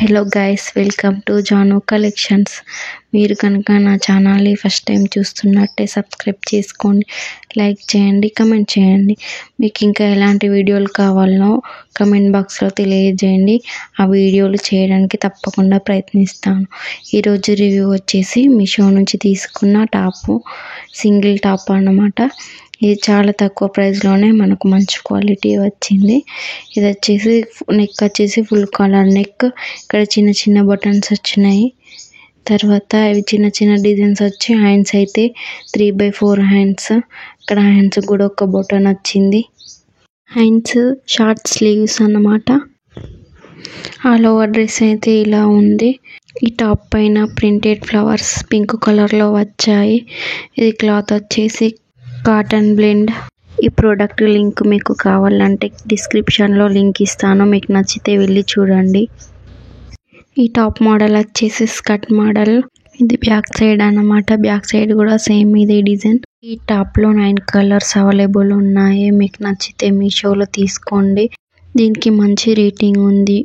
Hello guys, welcome to Janu collections. మీరు కనుక నా ఛానల్ని ఫస్ట్ టైం చూస్తున్నట్టే సబ్స్క్రైబ్ చేసుకోండి, లైక్ చేయండి, కమెంట్ చేయండి. మీకు ఇంకా ఎలాంటి వీడియోలు కావాలనో కమెంట్ బాక్స్లో తెలియజేయండి. ఆ వీడియోలు చేయడానికి తప్పకుండా ప్రయత్నిస్తాను. ఈరోజు రివ్యూ వచ్చేసి మీషో నుంచి తీసుకున్న టాపు, సింగిల్ టాప్ అన్నమాట. ఇది చాలా తక్కువ ప్రైస్లోనే మనకు మంచి క్వాలిటీ వచ్చింది. ఇది వచ్చేసి నెక్ వచ్చేసి ఫుల్ కాలర్ నెక్. ఇక్కడ చిన్న చిన్న బటన్స్ వచ్చినాయి. తర్వాత ఇవి చిన్న చిన్న డిజైన్స్ వచ్చి హ్యాండ్స్ అయితే 3/4 హ్యాండ్స్. ఇక్కడ హ్యాండ్స్ కూడా ఒక బటన్ వచ్చింది. హ్యాండ్స్ షార్ట్ స్లీవ్స్ అన్నమాట. ఆల్ ఓవర్ డ్రెస్ అయితే ఇలా ఉంది. ఈ టాప్ పైన ప్రింటెడ్ ఫ్లవర్స్ పింక్ కలర్లో వచ్చాయి. ఇది క్లాత్ వచ్చేసి కాటన్ బ్లెండ్. ఈ ప్రోడక్ట్ లింక్ మీకు కావాలంటే డిస్క్రిప్షన్లో లింక్ ఇస్తాను, మీకు నచ్చితే వెళ్ళి చూడండి. ఈ టాప్ మోడల్ వచ్చేసి స్కర్ట్ మోడల్. ఇది బ్యాక్ సైడ్ అన్నమాట. బ్యాక్ సైడ్ కూడా సేమ్ ఇదే డిజైన్. ఈ టాప్లో 9 కలర్స్ అవైలబుల్ ఉన్నాయి. మీకు నచ్చితే మీషోలో తీసుకోండి. దీనికి మంచి రేటింగ్ ఉంది.